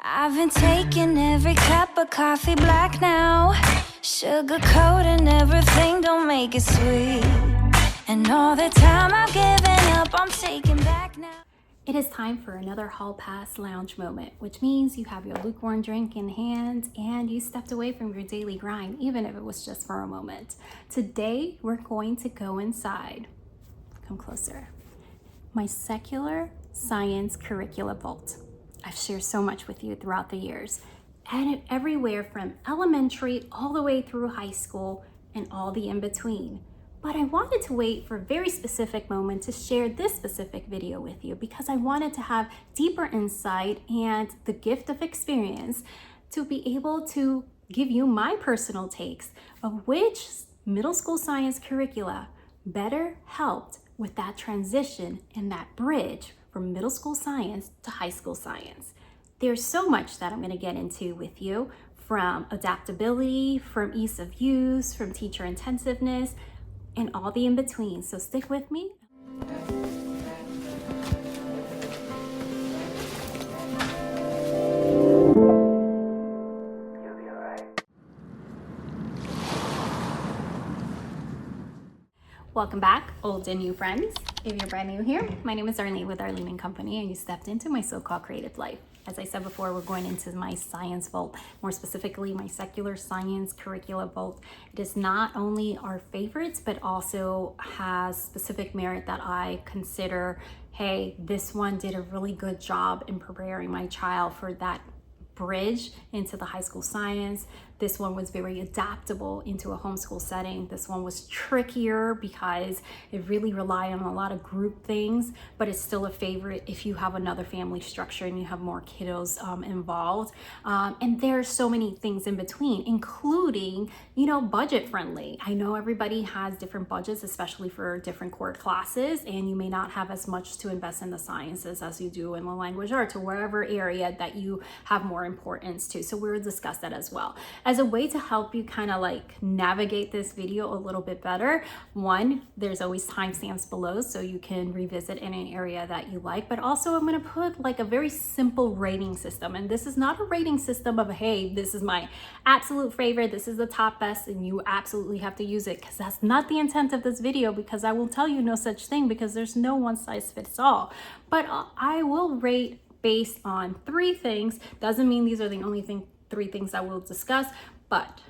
I've been taking every cup of coffee black now, sugar coating everything, don't make it sweet. And all the time I've given up, I'm taking back now. It is time for another hall pass lounge moment, which means you have your lukewarm drink in hand and you stepped away from your daily grind, even if it was just for a moment. Today, we're going to go inside. Come closer. My secular science curricula vault. I've shared so much with you throughout the years, and everywhere from elementary all the way through high school and all the in between. But I wanted to wait for a very specific moment to share this specific video with you because I wanted to have deeper insight and the gift of experience to be able to give you my personal takes of which middle school science curricula better helped with that transition and that bridge from middle school science to high school science. There's so much that I'm going to get into with you, from adaptability, from ease of use, from teacher intensiveness, and all the in between. So stick with me. Welcome back, old and new friends. If you're brand new here, my name is Arlene with Arlene & Company, and you stepped into my so-called creative life. As I said before, we're going into my science vault, more specifically my secular science curricula vault. It is not only our favorites, but also has specific merit that I consider, hey, this one did a really good job in preparing my child for that bridge into the high school science. This one was very adaptable into a homeschool setting. This one was trickier because it really relied on a lot of group things, but it's still a favorite if you have another family structure and you have more kiddos involved. And there's so many things in between, including, budget friendly. I know everybody has different budgets, especially for different core classes, and you may not have as much to invest in the sciences as you do in the language arts or wherever area that you have more importance to. So we'll discuss that as well. As a way to help you kind of navigate this video a little bit better, one, there's always timestamps below so you can revisit in an area that you like, but also I'm going to put a very simple rating system. And this is not a rating system of, hey, this is my absolute favorite, this is the top best, and you absolutely have to use it, because that's not the intent of this video, because I will tell you no such thing, because there's no one size fits all. But I will rate based on three things. Doesn't mean these are the only three things I will discuss, but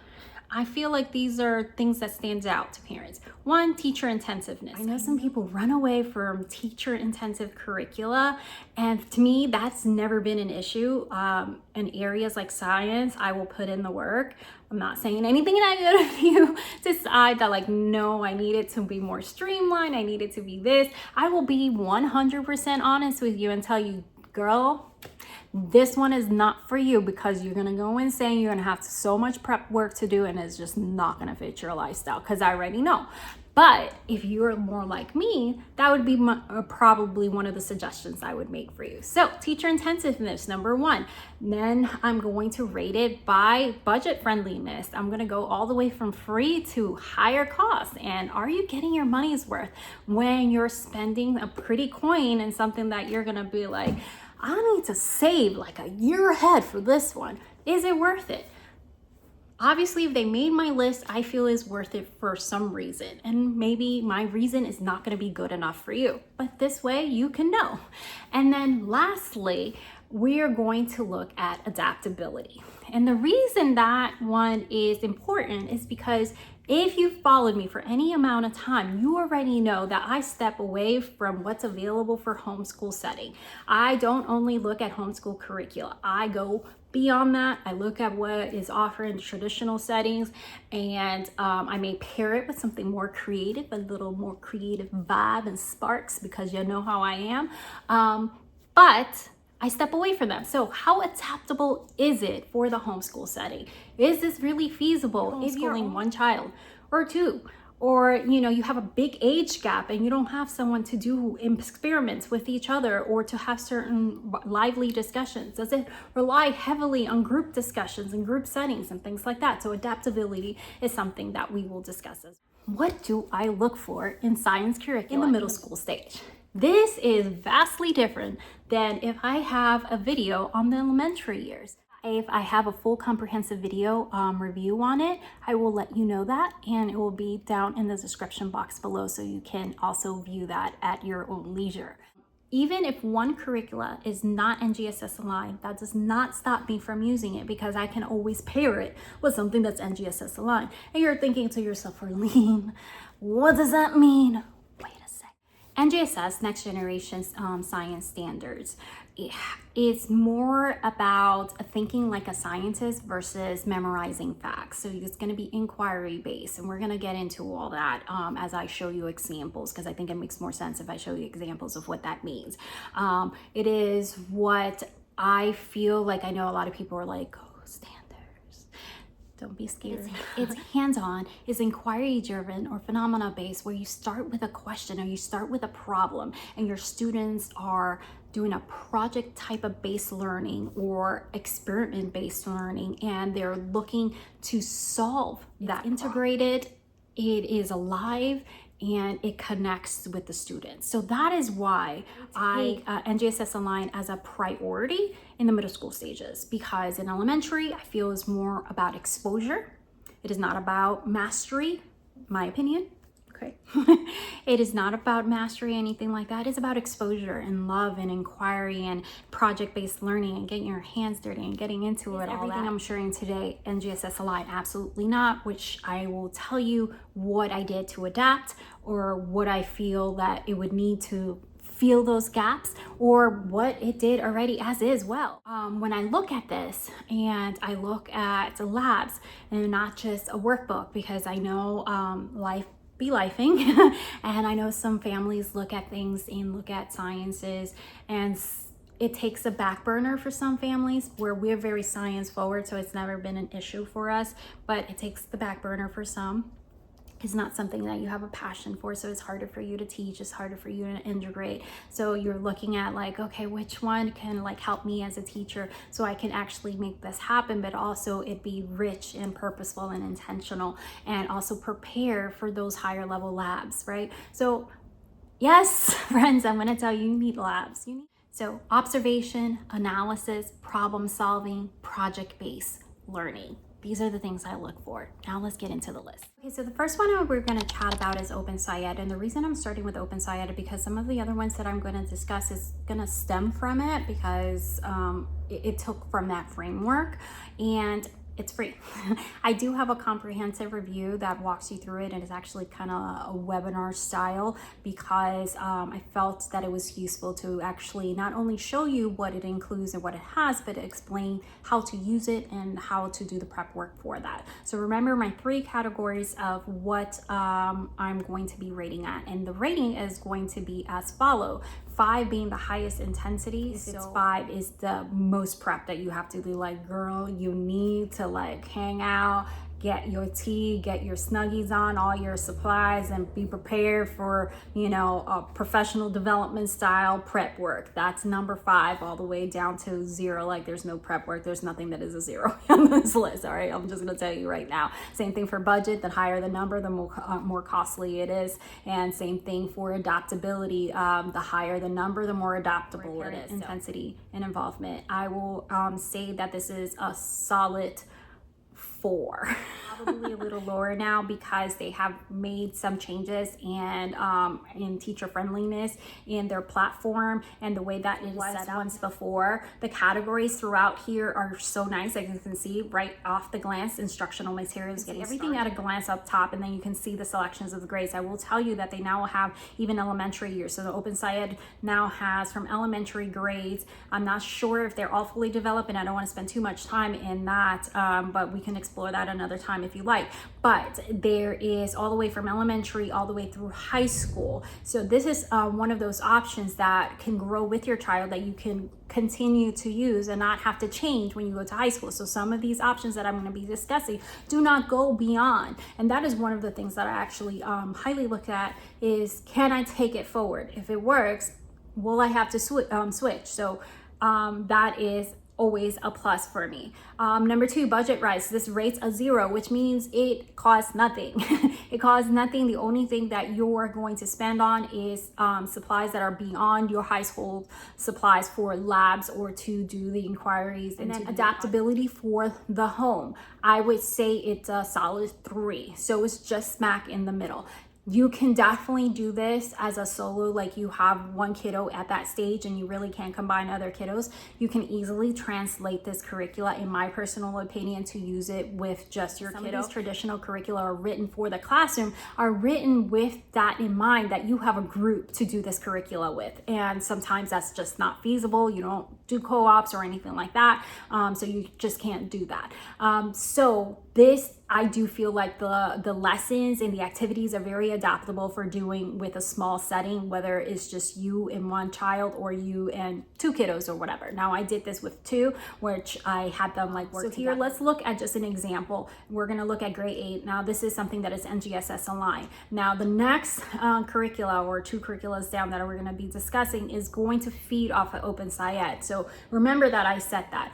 I feel like these are things that stands out to parents. One, teacher intensiveness. I know some people run away from teacher intensive curricula, and to me, that's never been an issue. In areas like science, I will put in the work. I'm not saying anything negative if you decide that no, I need it to be more streamlined, I need it to be this. I will be 100% honest with you and tell you, girl, this one is not for you, because you're gonna go insane. You're gonna have so much prep work to do, and it's just not gonna fit your lifestyle, because I already know. But if you're more like me, that would be probably one of the suggestions I would make for you. So teacher intensiveness, number one. Then I'm going to rate it by budget friendliness. I'm gonna go all the way from free to higher cost. And are you getting your money's worth when you're spending a pretty coin in something that you're gonna be like, I need to save a year ahead for this one? Is it worth it? Obviously, if they made my list, I feel is worth it for some reason. And maybe my reason is not going to be good enough for you. But this way you can know. And then lastly, we are going to look at adaptability. And the reason that one is important is because if you've followed me for any amount of time, you already know that I step away from what's available for homeschool setting. I don't only look at homeschool curricula. I go beyond that. I look at what is offered in traditional settings, and I may pair it with something more creative, a little more creative vibe and sparks, because you know how I am. But I step away from them. So how adaptable is it for the homeschool setting? Is this really feasible if you're homeschooling one child or two? Or, you have a big age gap and you don't have someone to do experiments with each other or to have certain lively discussions. Does it rely heavily on group discussions and group settings and things like that? So adaptability is something that we will discuss. What do I look for in science curricula in the middle school stage? This is vastly different than if I have a video on the elementary years. If I have a full comprehensive video review on it, I will let you know that, and it will be down in the description box below, so you can also view that at your own leisure. Even if one curricula is not NGSS aligned, that does not stop me from using it, because I can always pair it with something that's NGSS aligned. And you're thinking to yourself, Arlene, what does that mean? Wait a sec. NGSS, Next Generation Science Standards, it's more about thinking like a scientist versus memorizing facts. So it's going to be inquiry based, and we're going to get into all that as I show you examples, because I think it makes more sense if I show you examples of what that means. It is what I feel like. I know a lot of people are like, oh, standards. Don't be scared. It's hands-on, it's inquiry-driven or phenomena-based, where you start with a question or you start with a problem, and your students are doing a project type of based learning or experiment-based learning, and they're looking to solve that. Integrated, it is alive, and it connects with the students. So that is why I NGSS Align as a priority in the middle school stages, because in elementary, I feel is more about exposure. It is not about mastery, my opinion. Okay. It is not about mastery, anything like that. It's about exposure and love and inquiry and project-based learning and getting your hands dirty and getting into it. Everything I'm sharing today, NGSS Align, absolutely not, which I will tell you what I did to adapt, or what I feel that it would need to fill those gaps, or what it did already as is well. When I look at this and I look at the labs and not just a workbook, because I know life be lifing and I know some families look at things and look at sciences, and it takes a back burner for some families, where we're very science forward, so it's never been an issue for us, but it takes the back burner for some. It's not something that you have a passion for, so it's harder for you to teach, it's harder for you to integrate. So you're looking at like, okay, which one can like help me as a teacher so I can actually make this happen, but also it be rich and purposeful and intentional, and also prepare for those higher level labs, right? So yes, friends, I'm gonna tell you, you need labs. So observation, analysis, problem solving, project-based learning. These are the things I look for. Now let's get into the list. Okay, so the first one we're going to chat about is OpenSciEd. And the reason I'm starting with OpenSciEd is because some of the other ones that I'm going to discuss is going to stem from it, because it took from that framework, and it's free. I do have a comprehensive review that walks you through it, and it's actually kind of a webinar style, because I felt that it was useful to actually not only show you what it includes and what it has, but explain how to use it and how to do the prep work for that. So remember my 3 categories of what I'm going to be rating at, and the rating is going to be as follow. 5 being the highest intensity. So 5 is the most prep that you have to do. Like, girl, you need to like hang out, get your tea, get your Snuggies on, all your supplies, and be prepared for, you know, a professional development style prep work. That's number 5, all the way down to 0. Like, there's no prep work. There's nothing that is a 0 on this list. All right, I'm just gonna tell you right now. Same thing for budget. The higher the number, the more costly it is. And same thing for adaptability. The higher the number, the more adaptable it is. Intensity and involvement. I will say that this is a solid 4. Probably a little lower now, because they have made some changes and in teacher friendliness in their platform and the way that it was set up. Once before, the categories throughout here are so nice. Like you can see right off the glance, instructional materials, get everything at a glance up top, and then you can see the selections of the grades. I will tell you that they now have even elementary years. So the OpenSciEd now has from elementary grades. I'm not sure if they're all fully developed, and I don't want to spend too much time in that, but we can explore that another time if you like. But there is all the way from elementary all the way through high school. So this is one of those options that can grow with your child, that you can continue to use and not have to change when you go to high school. So some of these options that I'm going to be discussing do not go beyond, and that is one of the things that I actually highly look at is, can I take it forward? If it works, will I have to switch? So that is always a plus for me. Number 2, budget rise. This rate's a 0, which means it costs nothing. It costs nothing. The only thing that you're going to spend on is supplies that are beyond your high school supplies for labs or to do the inquiries. And then adaptability for the home, I would say it's a solid 3. So it's just smack in the middle. You can definitely do this as a solo, like you have one kiddo at that stage and you really can't combine other kiddos. You can easily translate this curricula, in my personal opinion, to use it with just your kiddo. Some of these traditional curricula are written for the classroom, are written with that in mind, that you have a group to do this curricula with. And sometimes that's just not feasible. You don't do co-ops or anything like that. So you just can't do that. So this, I do feel like the lessons and the activities are very adaptable for doing with a small setting, whether it's just you and one child or you and 2 kiddos or whatever. Now I did this with 2, which I had them like work together. Here, let's look at just an example. We're gonna look at grade 8. Now this is something that is NGSS aligned. Now the next curricula, or 2 curriculas down, that we're gonna be discussing is going to feed off of OpenSciEd. So remember that I said that.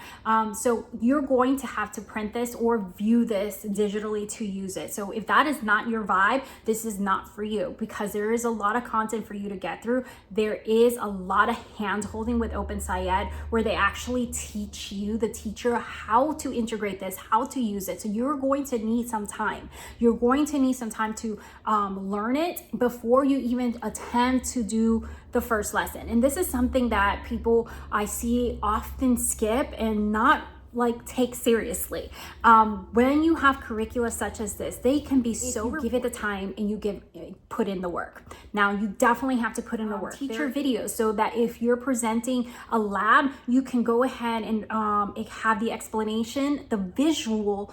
So you're going to have to print this or view this digitally to use it. So if that is not your vibe, this is not for you, because there is a lot of content for you to get through. There is a lot of hand holding with OpenSciEd where they actually teach you, the teacher, how to integrate this, how to use it. So you're going to need some time. You're going to need some time to learn it before you even attempt to do the first lesson. And this is something that people I see often skip and not like take seriously. When you have curricula such as this, they can be so, give it the time and you put in the work. Now you definitely have to put in the work. Teacher videos, so that if you're presenting a lab, you can go ahead and have the explanation, the visual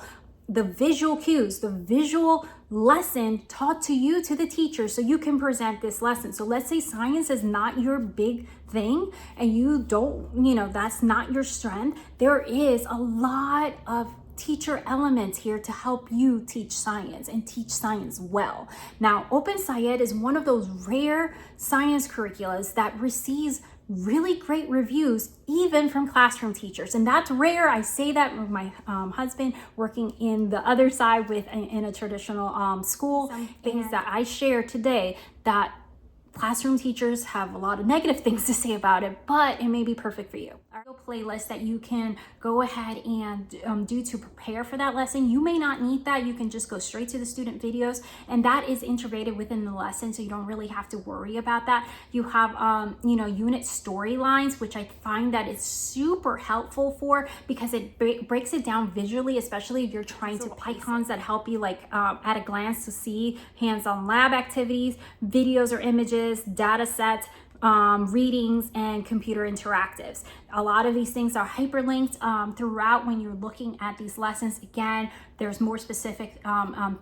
cues, the visual lesson taught to you, to the teacher, so you can present this lesson. So let's say science is not your big thing and you don't, that's not your strength. There is a lot of teacher elements here to help you teach science and teach science well. Now, OpenSciEd is one of those rare science curriculums that receives really great reviews, even from classroom teachers. And that's rare. I say that with my husband working in the other side in a traditional school. Some things that I share today that classroom teachers have a lot of negative things to say about it, but it may be perfect for you. Our playlist that you can go ahead and do to prepare for that lesson. You may not need that. You can just go straight to the student videos, and that is integrated within the lesson, so you don't really have to worry about that. You have unit storylines, which I find that it's super helpful for, because it breaks it down visually, especially if you're trying to icons that help you like at a glance to see hands-on lab activities, videos or images, data sets, readings, and computer interactives. A lot of these things are hyperlinked throughout when you're looking at these lessons. Again, there's more specific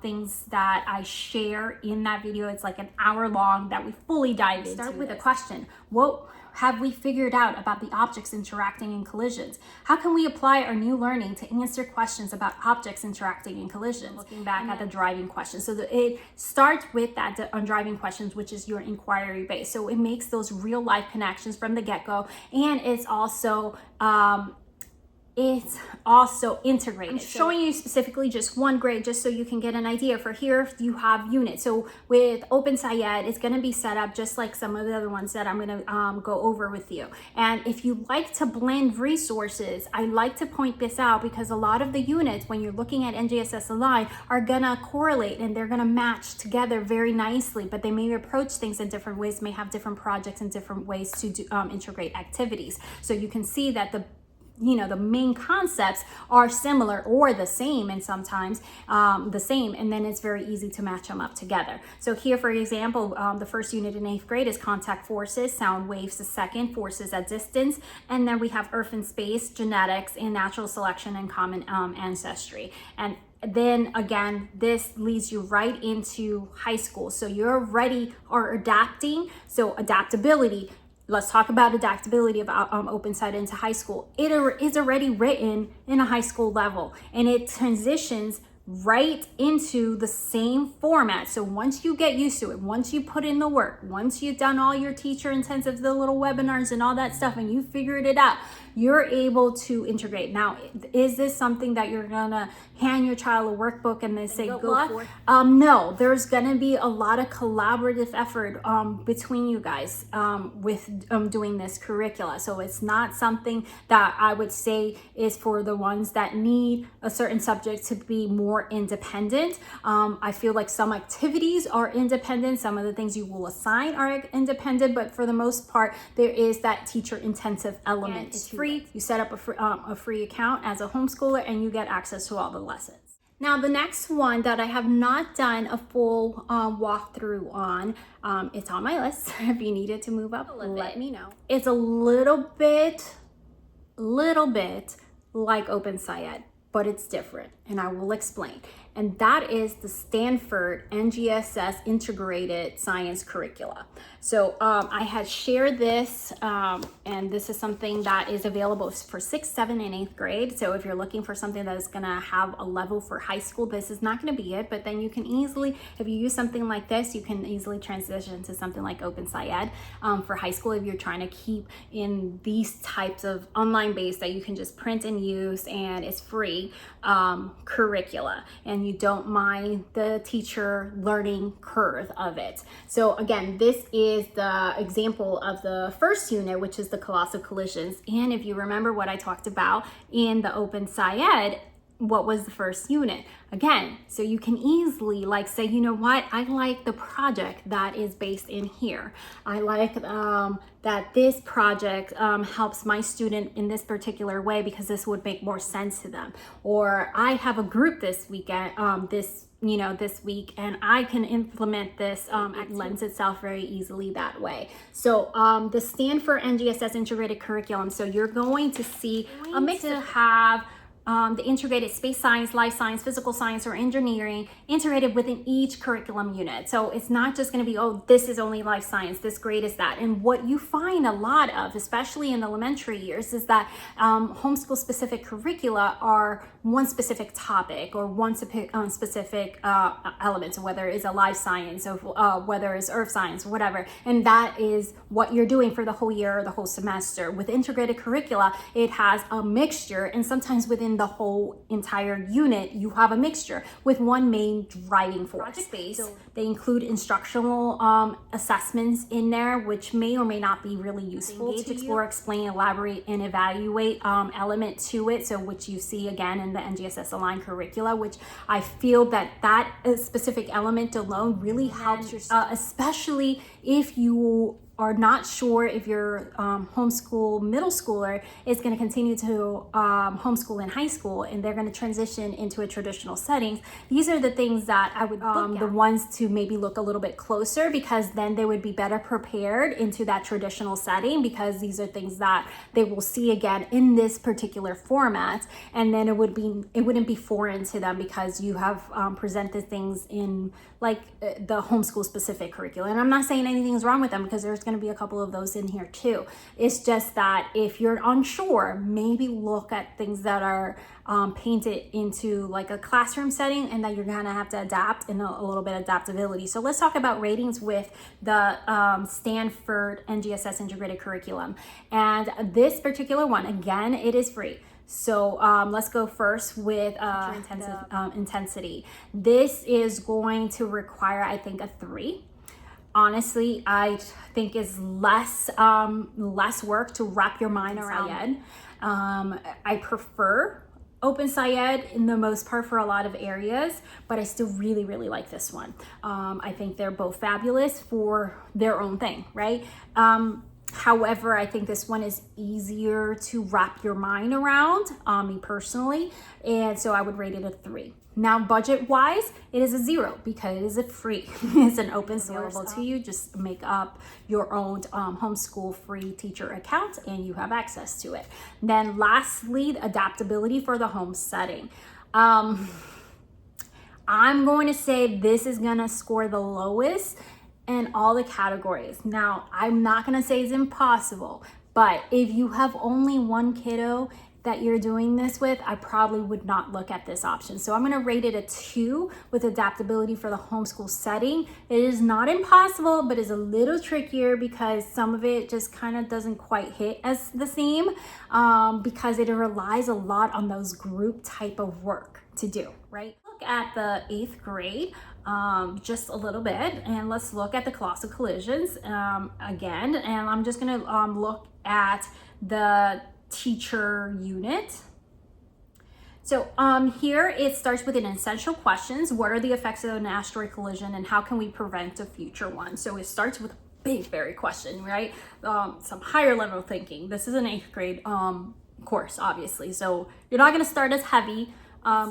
things that I share in that video. It's like an hour long that we fully dive into. Start with a question. What have we figured out about the objects interacting in collisions? How can we apply our new learning to answer questions about objects interacting in collisions? Looking back at the driving questions. So it starts with that on driving questions, which is your inquiry base. So it makes those real life connections from the get-go, and it's also integrated. I'm showing you specifically just one grade just so you can get an idea. For here, you have units. So with OpenSciEd, it's going to be set up just like some of the other ones that I'm going to go over with you. And if you like to blend resources, I like to point this out, because a lot of the units, when you're looking at NGSS Align, are going to correlate and they're going to match together very nicely, but they may approach things in different ways, may have different projects and different ways to integrate activities. So you can see that the main concepts are similar or the same, and sometimes the same, and then it's very easy to match them up together. So here, for example, the first unit in 8th grade is contact forces, sound waves the second, forces at distance, and then we have earth and space, genetics, and natural selection and common ancestry. And then again, this leads you right into high school. So you're already adapting. So adaptability. Let's talk about adaptability of OpenSciEd into high school. It is already written in a high school level, and it transitions right into the same format. So once you get used to it, once you put in the work, once you've done all your teacher intensives, the little webinars and all that stuff, and you figured it out, you're able to integrate. Now, is this something that you're gonna hand your child a workbook and they say good luck? No, there's gonna be a lot of collaborative effort between you guys with doing this curricula. So it's not something that I would say is for the ones that need a certain subject to be more independent. I feel like some activities are independent, some of the things you will assign are independent, but for the most part, there is that teacher intensive element. It's free. You set up a free account as a homeschooler and you get access to all the lessons. Now, the next one that I have not done a full walkthrough on, it's on my list. If you needed to move up, let me know. It's a little bit like OpenSciEd, but it's different, and I will explain. And that is the Stanford NGSS integrated science curricula. So I had shared this, and this is something that is available for 6th, 7th, and 8th grade. So if you're looking for something that is gonna have a level for high school, this is not gonna be it, but then you can easily, if you use something like this, you can easily transition to something like OpenSciEd for high school if you're trying to keep in these types of online based that you can just print and use, and it's free curricula. And you don't mind the teacher learning curve of it. So again, this is the example of the first unit, which is the colossal collisions. And if you remember what I talked about in the OpenSciEd, what was the first unit? Again, so you can easily like say, you know what, I like the project that is based in here. I like that this project helps my student in this particular way because this would make more sense to them. Or I have a group this weekend, this week, and I can implement this. It lends itself very easily that way. So the Stanford NGSS integrated curriculum. So you're going to see a mix to have the integrated space science, life science, physical science, or engineering integrated within each curriculum unit. So it's not just going to be, oh, this is only life science, this grade is that. And what you find a lot of, especially in elementary years, is that homeschool specific curricula are one specific topic or one specific element, so whether it's a life science or whether it's earth science, whatever. And that is what you're doing for the whole year or the whole semester. With integrated curricula, it has a mixture, and sometimes within the whole entire unit, you have a mixture with one main driving force. Project-based, so they include instructional assessments in there, which may or may not be really useful. Engage, explore, explain, elaborate, and evaluate element to it. So which you see again in the NGSS aligned curricula, which I feel that specific element alone really helps, especially if you are not sure if your homeschool middle schooler is going to continue to homeschool in high school and they're going to transition into a traditional setting. These are the things that I would look at. The ones to maybe look a little bit closer, because then they would be better prepared into that traditional setting, because these are things that they will see again in this particular format, and then it wouldn't be foreign to them because you have presented things in like the homeschool specific curriculum. And I'm not saying anything's wrong with them, because there's going to be a couple of those in here too. It's just that if you're unsure, maybe look at things that are painted into like a classroom setting and that you're going to have to adapt, and a little bit of adaptability. So let's talk about ratings with the Stanford NGSS integrated curriculum. And this particular one, again, it is free. So let's go first with intensity. This is going to require, I think, a 3. Honestly, I think is less work to wrap your mind around. I prefer OpenSciEd in the most part for a lot of areas, but I still really, really like this one. I think they're both fabulous for their own thing, right? However, I think this one is easier to wrap your mind around, me personally, and so I would rate it a 3. Now, budget-wise, it is a 0 because it is a free. It's an open source available to you. Just make up your own homeschool free teacher account and you have access to it. Then lastly, adaptability for the home setting. I'm going to say this is going to score the lowest in all the categories. Now, I'm not going to say it's impossible, but if you have only one kiddo that you're doing this with, I probably would not look at this option. So I'm going to rate it a 2 with adaptability for the homeschool setting. It is not impossible, but is a little trickier because some of it just kind of doesn't quite hit as the same because it relies a lot on those group type of work to do, right? Look at the 8th grade just a little bit, and let's look at the colossal collisions again, and I'm just going to look at the teacher unit. So here it starts with an essential questions. What are the effects of an asteroid collision and how can we prevent a future one? So it starts with a big, very question, right? Some higher level thinking. This is an 8th grade course, obviously. So you're not going to start as heavy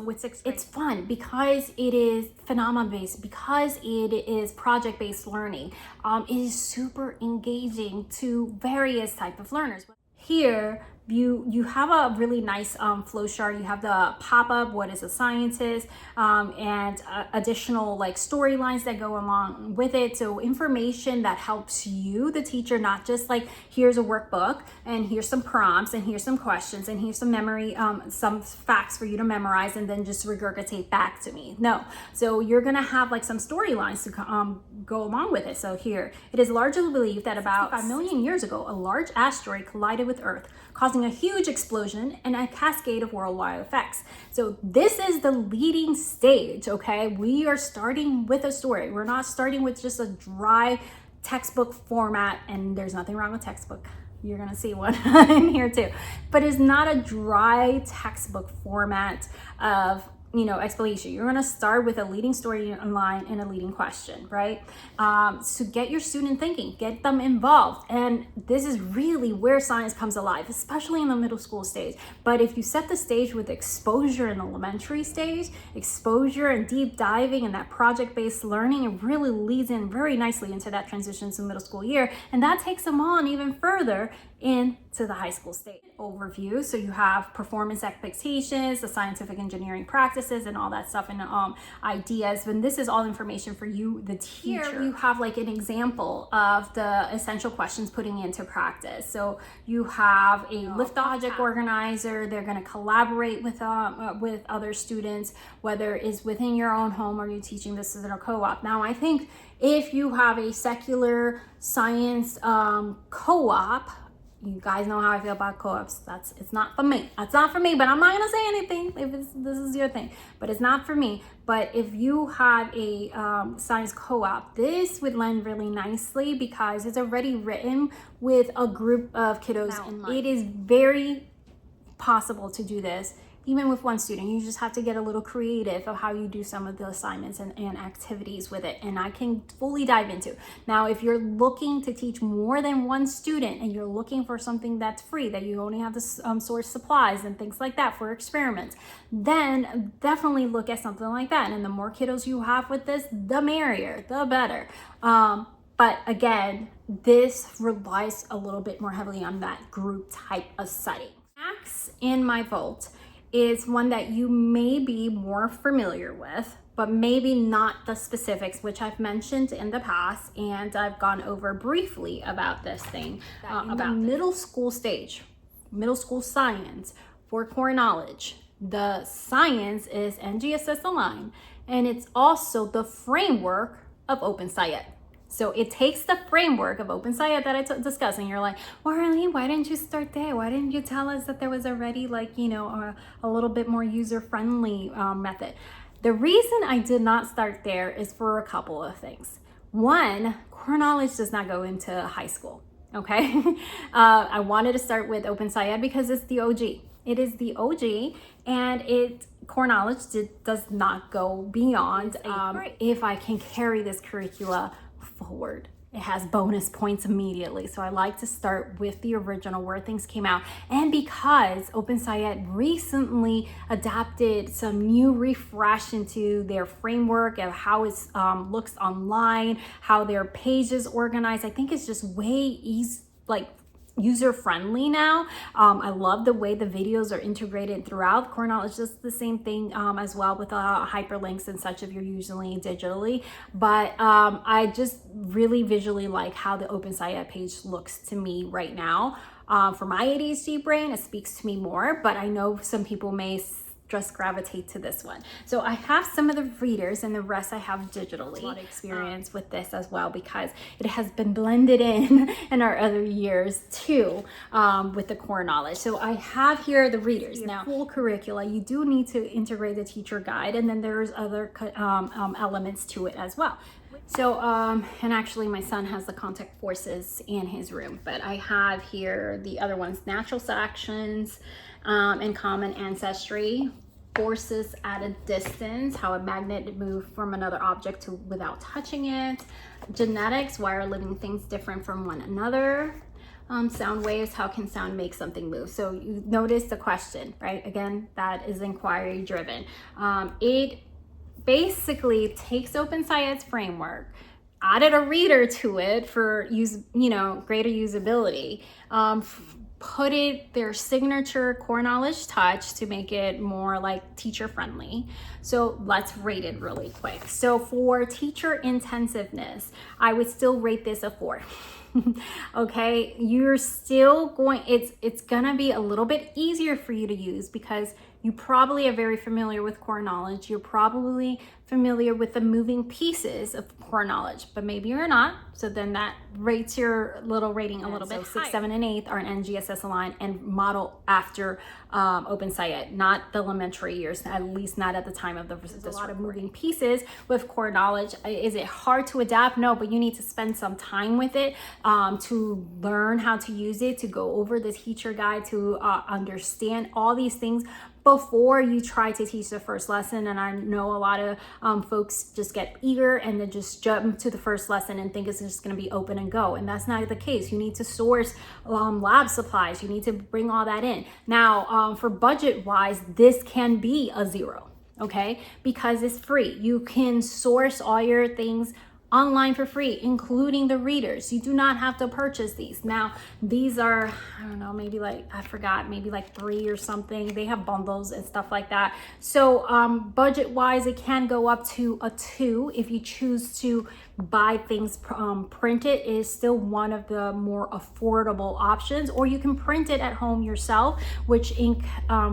with 6th grade. It's fun because it is phenomenon based, because it is project based learning. It is super engaging to various type of learners. Here, you have a really nice flow chart. You have the pop-up, what is a scientist, and additional like storylines that go along with it. So information that helps you, the teacher, not just like here's a workbook and here's some prompts and here's some questions and here's some memory, some facts for you to memorize and then just regurgitate back to me. No, so you're gonna have like some storylines to go along with it. So here, it is largely believed that about 5 million years ago, a large asteroid collided with Earth, causing a huge explosion and a cascade of worldwide effects. So this is the leading stage, okay? We are starting with a story. We're not starting with just a dry textbook format, and there's nothing wrong with textbook. You're gonna see one in here too. But it's not a dry textbook format of explanation. You're gonna start with a leading story line and a leading question, right? So get your student thinking, get them involved. And this is really where science comes alive, especially in the middle school stage. But if you set the stage with exposure in the elementary stage, exposure and deep diving and that project-based learning, it really leads in very nicely into that transition to middle school year. And that takes them on even further into the high school stage. Overview, so you have performance expectations, the scientific engineering practices and all that stuff, and ideas, and this is all information for you, the teacher. Here you have like an example of the essential questions putting into practice. So you have a lift object organizer. They're going to collaborate with other students, whether it's within your own home or you're teaching this as a co-op. Now I think if you have a secular science co-op, you guys know how I feel about co-ops. It's not for me. That's not for me, but I'm not gonna say anything if this is your thing. But it's not for me. But if you have a science co-op, this would lend really nicely because it's already written with a group of kiddos in mind. It is very possible to do this even with one student. You just have to get a little creative of how you do some of the assignments and activities with it, and I can fully dive into. Now, if you're looking to teach more than one student and you're looking for something that's free, that you only have to source supplies and things like that for experiments, then definitely look at something like that. And the more kiddos you have with this, the merrier, the better. But again, this relies a little bit more heavily on that group type of setting. Next in my vault is one that you may be more familiar with, but maybe not the specifics, which I've mentioned in the past, and I've gone over briefly about this thing. About middle school stage, middle school science, for core knowledge, the science is NGSS aligned, and it's also the framework of OpenSciEd. So it takes the framework of OpenSciEd that I discussed, and you're like, well, Arlene, why didn't you start there? Why didn't you tell us that there was already like, a little bit more user-friendly method? The reason I did not start there is for a couple of things. One, core knowledge does not go into high school, okay? I wanted to start with OpenSciEd because it's the OG. It is the OG, and core knowledge does not go beyond if I can carry this curricula forward. It has bonus points immediately. So I like to start with the original where things came out. And because OpenSciEd recently adapted some new refresh into their framework of how it looks online, how their pages organized, I think it's just way user-friendly now. I love the way the videos are integrated throughout. Core knowledge is just the same thing as well with hyperlinks and such if you're using digitally. But I just really visually like how the OpenSciEd page looks to me right now. For my ADHD brain, it speaks to me more, but I know some people may just gravitate to this one. So I have some of the readers and the rest I have digitally. A lot of experience with this as well because it has been blended in our other years too with the core knowledge. So I have here the readers. Now, full curricula, you do need to integrate the teacher guide, and then there's other elements to it as well. So, and actually my son has the contact forces in his room, but I have here the other ones, natural selections, and common ancestry, forces at a distance, how a magnet moves from another object to without touching it, genetics, why are living things different from one another, sound waves, how can sound make something move? So you notice the question, right? Again, that is inquiry driven. It basically takes OpenSciEd's framework, added a reader to it for greater usability, put it their signature core knowledge touch to make it more like teacher friendly. So let's rate it really quick. So for teacher intensiveness, I would still rate this a 4. Okay, you're still going, it's gonna be a little bit easier for you to use because you probably are very familiar with core knowledge. You're probably familiar with the moving pieces of core knowledge, but maybe you're not. So then that rates your little rating a little bit. 6, 7, and 8 are an NGSS aligned and model after OpenSciEd, not the elementary years, at least not at the time of this. A lot of moving pieces with core knowledge. Is it hard to adapt? No, but you need to spend some time with it to learn how to use it, to go over the teacher guide, to understand all these things before you try to teach the first lesson. And I know a lot of folks just get eager and then just jump to the first lesson and think it's just going to be open and go. And that's not the case. You need to source lab supplies. You need to bring all that in. Now, for budget wise, this can be a 0, okay? Because it's free. You can source all your things online for free, including the readers. You do not have to purchase these. Now, these are, I don't know, maybe like, I forgot, maybe like 3 or something. They have bundles and stuff like that. So budget wise, it can go up to a 2 if you choose to buy things printed. It is still one of the more affordable options, or you can print it at home yourself, which ink,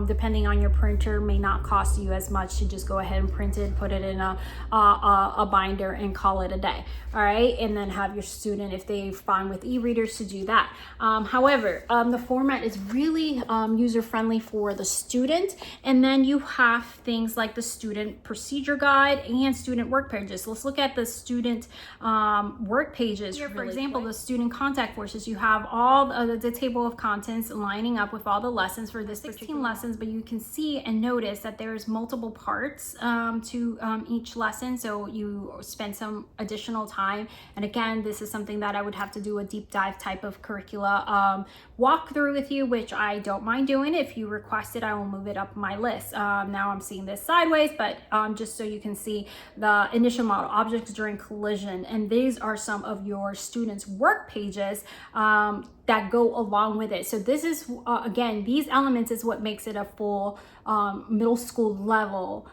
depending on your printer, may not cost you as much to just go ahead and print it, put it in a binder and call it a day. All right, and then have your student, if they find with e-readers, to do that. However, the format is really user-friendly for the student, and then you have things like the student procedure guide and student work pages. Let's look at the student work pages. Here, for example, the student contact forces, you have all the table of contents lining up with all the lessons for the 16 lessons, but you can see and notice that there's multiple parts to each lesson, so you spend some additional time. And again, this is something that I would have to do a deep dive type of curricula walk through with you, which I don't mind doing. If you request it, I will move it up my list. Now I'm seeing this sideways, but just so you can see the initial model, objects during collision. And these are some of your students' work pages that go along with it. So this is, again, these elements is what makes it a full middle school level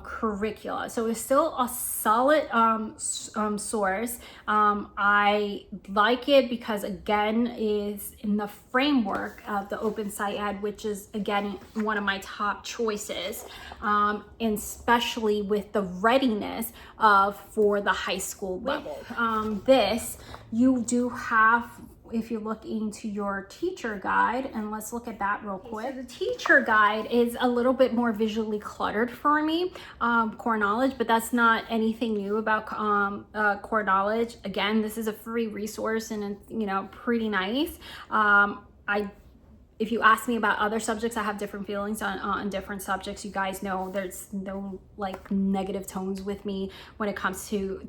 curricula. So it's still a solid source. I like it because, again, is in the framework of the OpenSciEd, which is, again, one of my top choices, and especially with the readiness for the high school level. This, you do have, if you look into your teacher guide, and let's look at that real quick. So the teacher guide is a little bit more visually cluttered for me, core knowledge, but that's not anything new about core knowledge. Again, this is a free resource and it's, pretty nice. If you ask me about other subjects, I have different feelings on different subjects. You guys know there's no like negative tones with me when it comes to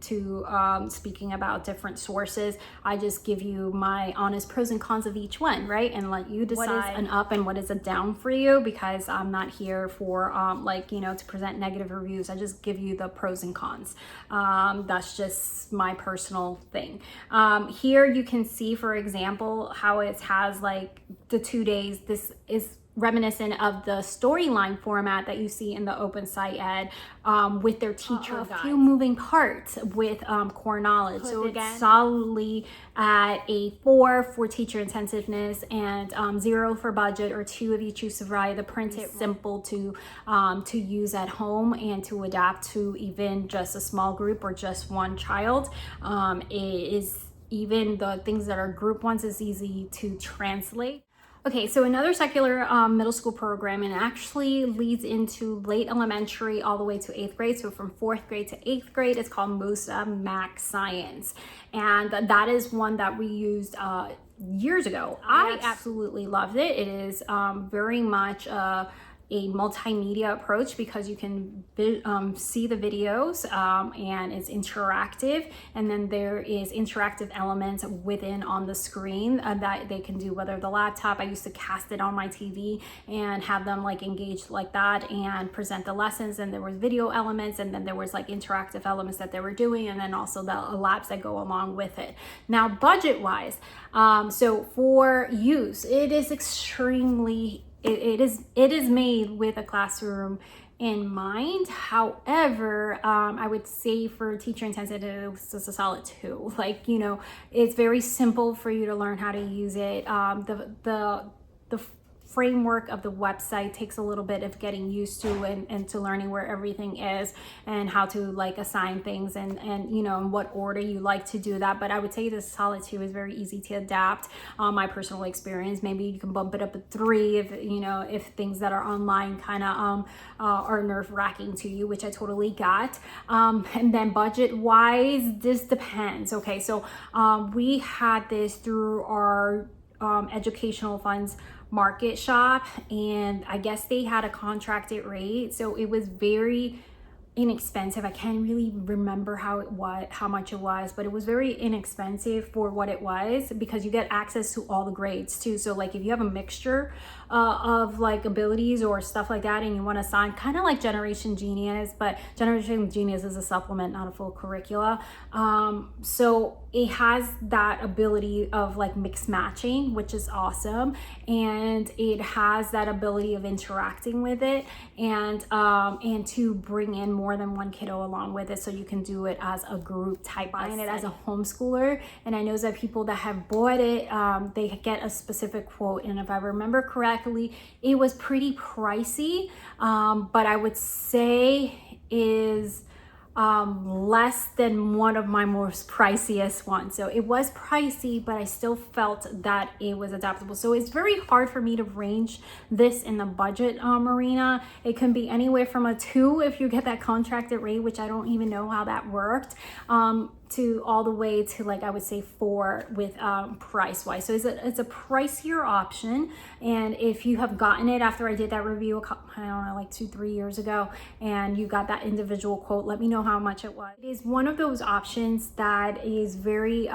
speaking about different sources. I just give you my honest pros and cons of each one, right? And let you decide what is an up and what is a down for you, because I'm not here for to present negative reviews. I just give you the pros and cons. That's just my personal thing. Here you can see, for example, how it has like the 2 days. This is reminiscent of the storyline format that you see in the OpenSciEd with their teacher guides. A few moving parts with core knowledge. So again, solidly at a 4 for teacher intensiveness and 0 for budget, or 2 if you choose to buy the printed. Simple to use at home and to adapt to even just a small group or just one child. It is, even the things that are group ones, is easy to translate. Okay, so another secular middle school program, and it actually leads into late elementary all the way to 8th grade. So from 4th grade to 8th grade, it's called Mosa Mack Science. And that is one that we used years ago. I absolutely loved it. It is very much a multimedia approach, because you can see the videos and it's interactive, and then there is interactive elements within on the screen that they can do, whether the laptop. I used to cast it on my TV and have them like engaged like that and present the lessons, and there was video elements, and then there was like interactive elements that they were doing, and then also the labs that go along with it. Now, budget wise, so for use, it is extremely it is made with a classroom in mind. However, I would say for teacher intensive, it's just a solid 2. Like, you know, it's very simple for you to learn how to use it. The framework of the website takes a little bit of getting used to, and to learning where everything is and how to like assign things and you know, in what order you like to do that. But I would say the solid 2 is very easy to adapt. My personal experience, maybe you can bump it up to 3 if, you know, if things that are online kind of are nerve-wracking to you, which I totally got. And then budget wise, this depends. Okay, so we had this through our educational funds market shop, and I guess they had a contracted rate, so it was very inexpensive. I can't really remember how much it was, but it was very inexpensive for what it was, because you get access to all the grades too. So like if you have a mixture of like abilities or stuff like that, and you want to assign, kind of like Generation Genius, but Generation Genius is a supplement, not a full curricula. So it has that ability of like mix matching, which is awesome, and it has that ability of interacting with it, and to bring in more than one kiddo along with it, so you can do it as a group type. Buying it as a homeschooler, and I know that people that have bought it, they get a specific quote, and if I remember correctly, it was pretty pricey, but I would say is less than one of my most priciest ones. So it was pricey, but I still felt that it was adaptable. So it's very hard for me to range this in the budget arena. It can be anywhere from a 2 if you get that contracted rate, which I don't even know how that worked, to all the way to like, I would say 4 with price wise. So it's a pricier option. And if you have gotten it after I did that review, I don't know, like 2-3 years ago, and you got that individual quote, let me know how much it was. It is one of those options that is very,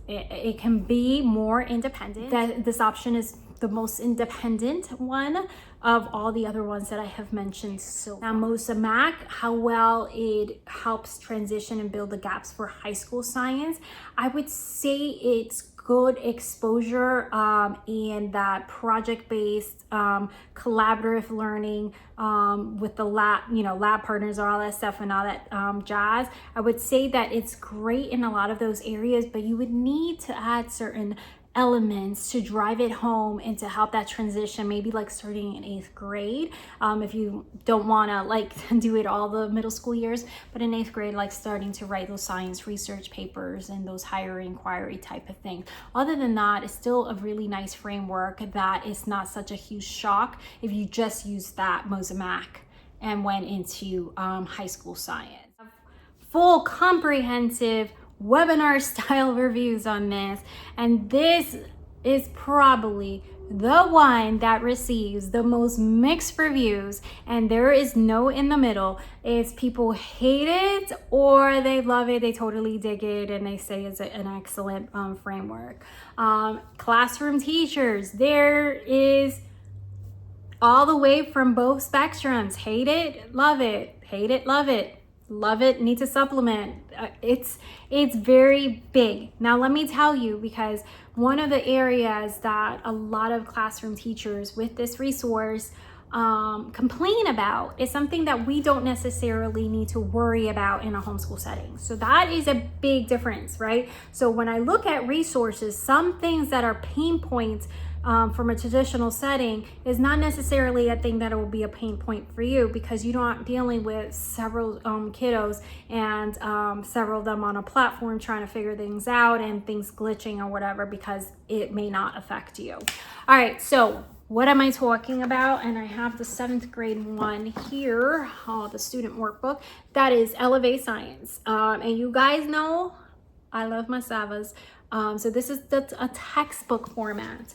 it can be more independent. That this option is the most independent one of all the other ones that I have mentioned. So now Mosa Mack, how well it helps transition and build the gaps for high school science. I would say it's good exposure and that project-based collaborative learning with the lab partners, or all that stuff and all that jazz. I would say that it's great in a lot of those areas, but you would need to add certain elements to drive it home and to help that transition, maybe like starting in 8th grade, if you don't want to like do it all the middle school years, but in 8th grade, like starting to write those science research papers and those higher inquiry type of thing. Other than that, it's still a really nice framework that is not such a huge shock if you just use that Mosa Mack and went into high school science. Full comprehensive webinar style reviews on this, and this is probably the one that receives the most mixed reviews, and there is no in the middle. It's people hate it or they love it, they totally dig it, and they say it's an excellent framework. Classroom teachers, there is all the way from both spectrums. Hate it, love it, hate it, love it. love it, need to supplement. It's very big. Now let me tell you, because one of the areas that a lot of classroom teachers with this resource complain about is something that we don't necessarily need to worry about in a homeschool setting. So that is a big difference, right? So when I look at resources, some things that are pain points from a traditional setting is not necessarily a thing that it will be a pain point for you, because you're not dealing with several kiddos and several of them on a platform trying to figure things out and things glitching or whatever, because it may not affect you. All right, so what am I talking about? And I have the 7th grade one here, the student workbook. That is elevateScience. And you guys know I love my Savas. So this is a textbook format.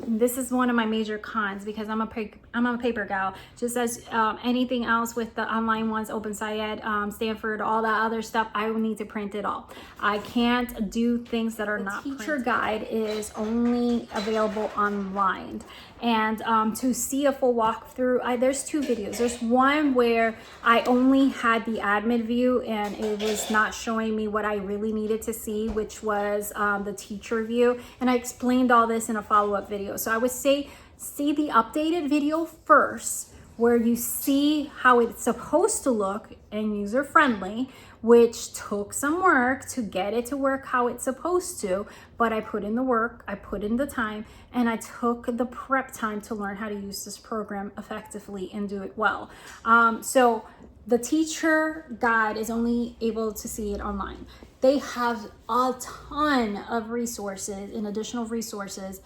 This is one of my major cons, because I'm a paper gal. Just as anything else with the online ones, OpenSciEd, Stanford, all that other stuff, I will need to print it all. I can't do things that are not printed. The teacher guide is only available online. And to see a full walkthrough, there's 2 videos. There's one where I only had the admin view and it was not showing me what I really needed to see, which was the teacher view. And I explained all this in a follow-up video. So I would say, see the updated video first, where you see how it's supposed to look and user-friendly, which took some work to get it to work how it's supposed to, but I put in the work, I put in the time, and I took the prep time to learn how to use this program effectively and do it well. So the teacher guide is only able to see it online. They have a ton of resources and additional resources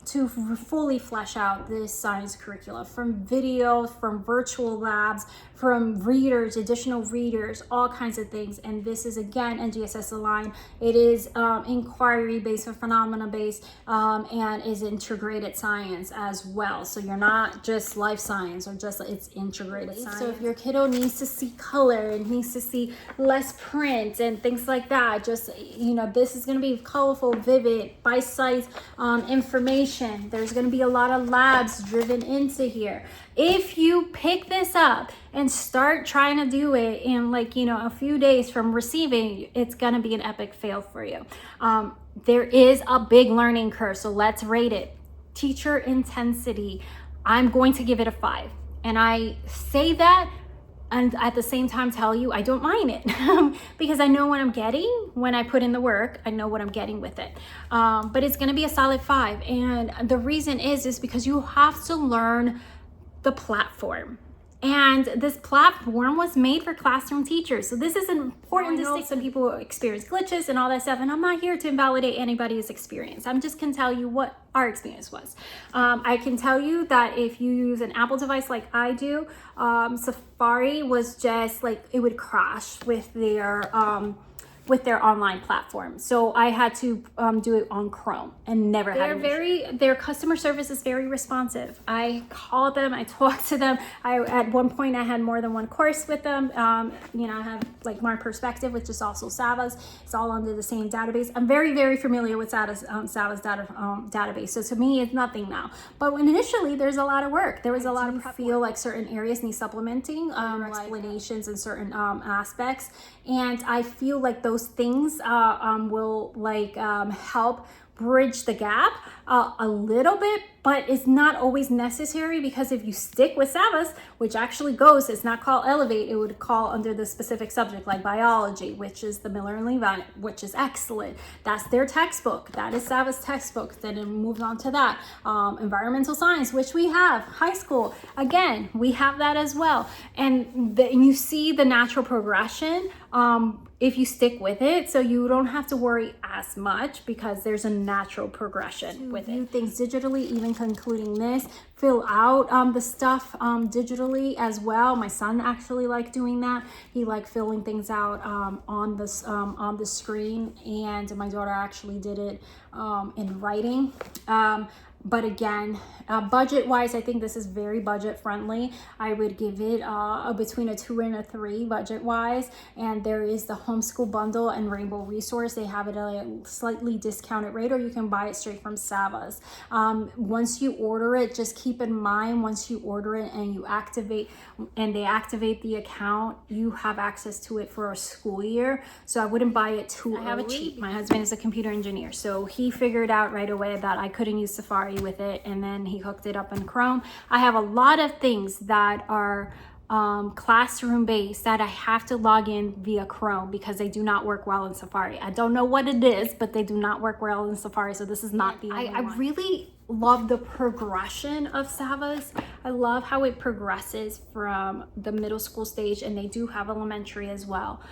to fully flesh out this science curricula, from videos, from virtual labs, from readers, additional readers, all kinds of things. And this is, again, NGSS aligned. It is inquiry-based or phenomena-based, and is integrated science as well. So you're not just life science or just, it's integrated science. So if your kiddo needs to see color and needs to see less print and things like that, just, you know, this is going to be colorful, vivid, bite-sized information. There's going to be a lot of labs driven into here. If you pick this up and start trying to do it in, like, you know, a few days from receiving, it's going to be an epic fail for you. There is a big learning curve, so let's rate it. Teacher intensity, I'm going to give it a 5. And I say that and at the same time tell you I don't mind it because I know what I'm getting when I put in the work. I know what I'm getting with it. But it's going to be a solid 5. And the reason is because you have to learn the platform. And this platform was made for classroom teachers. So this is important to say. Some people experience glitches and all that stuff, and I'm not here to invalidate anybody's experience. I'm just can tell you what our experience was. I can tell you that if you use an Apple device like I do, Safari was just like, it would crash with their online platform. So I had to do it on Chrome and never had an issue. Their customer service is very responsive. I called them, I talked to them. At one point I had more than one course with them. You know, I have like my perspective, which is also Savas. It's all under the same database. I'm very, very familiar with Savas database. So to me, it's nothing now. But when initially there's a lot of work. There was a lot of feel like certain areas need supplementing, explanations in certain aspects. And I feel like those things will like help bridge the gap a little bit, but it's not always necessary, because if you stick with Savas, which actually goes, it's not called Elevate, it would call under the specific subject like biology, which is the Miller and Levi, which is excellent. That's their textbook. That is Savas textbook. Then it moves on to that. Environmental science, which we have. High school, again, we have that as well. And you see the natural progression if you stick with it, so you don't have to worry as much because there's a natural progression with it. View things digitally, even concluding this, fill out the stuff digitally as well. My son actually liked doing that. He liked filling things out on the screen, and my daughter actually did it in writing. But again, budget-wise, I think this is very budget-friendly. I would give it between a 2 and a 3 budget-wise. And there is the homeschool bundle and rainbow resource. They have it at a slightly discounted rate, or you can buy it straight from Savas. Once you order it, just keep in mind, once you order it and you activate, and they activate the account, you have access to it for a school year. So I wouldn't buy it too early. I have a cheat. My husband is a computer engineer, so he figured out right away that I couldn't use Safari with it, and then he hooked it up in Chrome. I have a lot of things that are classroom based that I have to log in via Chrome because they do not work well in Safari. I don't know what it is, but they do not work well in Safari, so this is not the only one. I really love the progression of Savas. I love how it progresses from the middle school stage, and they do have elementary as well.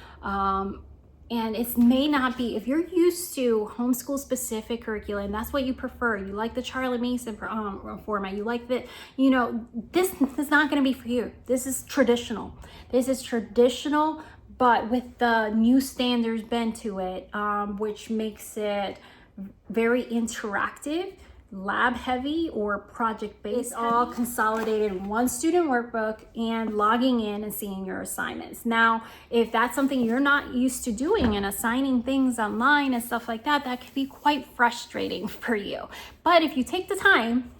And it may not be, if you're used to homeschool specific curricula and that's what you prefer, you like the Charlie Mason format, you like the, you know, this is not going to be for you. This is traditional. This is traditional, but with the new standards bent to it, which makes it very interactive, lab heavy, or project based, all consolidated in one student workbook and logging in and seeing your assignments. Now, if that's something you're not used to doing and assigning things online and stuff like that, that can be quite frustrating for you. But if you take the time,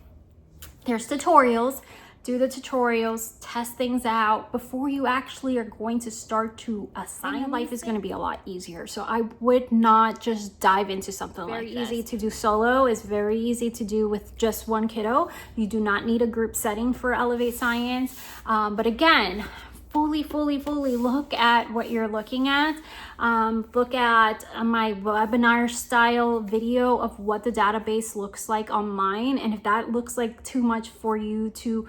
there's tutorials. Do the tutorials, test things out before you actually are going to start to assign. Life is going to be a lot easier. So I would not just dive into something like this. Very easy to do solo. It's very easy to do with just one kiddo. You do not need a group setting for elevateScience. But again, fully look at what you're looking at. Look at my webinar style video of what the database looks like online. And if that looks like too much for you to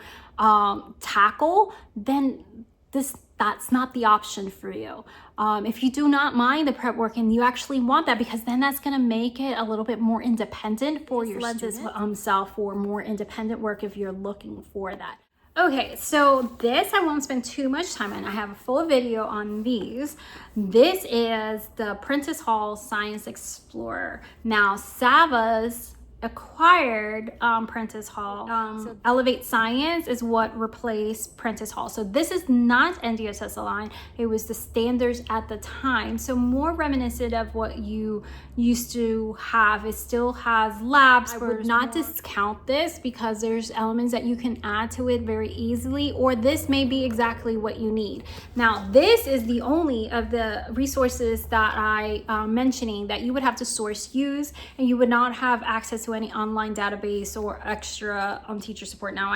tackle, then that's not the option for you. If you do not mind the prep work and you actually want that, because then that's going to make it a little bit more independent for your student. Self for more independent work if you're looking for that. Okay, so this I won't spend too much time on. I have a full video on these. This is the Prentice Hall Science Explorer. Now, Savas acquired Prentice Hall. So elevateScience is what replaced Prentice Hall. So this is not NGSS aligned. It was the standards at the time. So more reminiscent of what you used to have. It still has labs. I would not discount this because there's elements that you can add to it very easily, or this may be exactly what you need. Now, this is the only of the resources that I mentioning that you would have to source use, and you would not have access to any online database or extra teacher support. Now,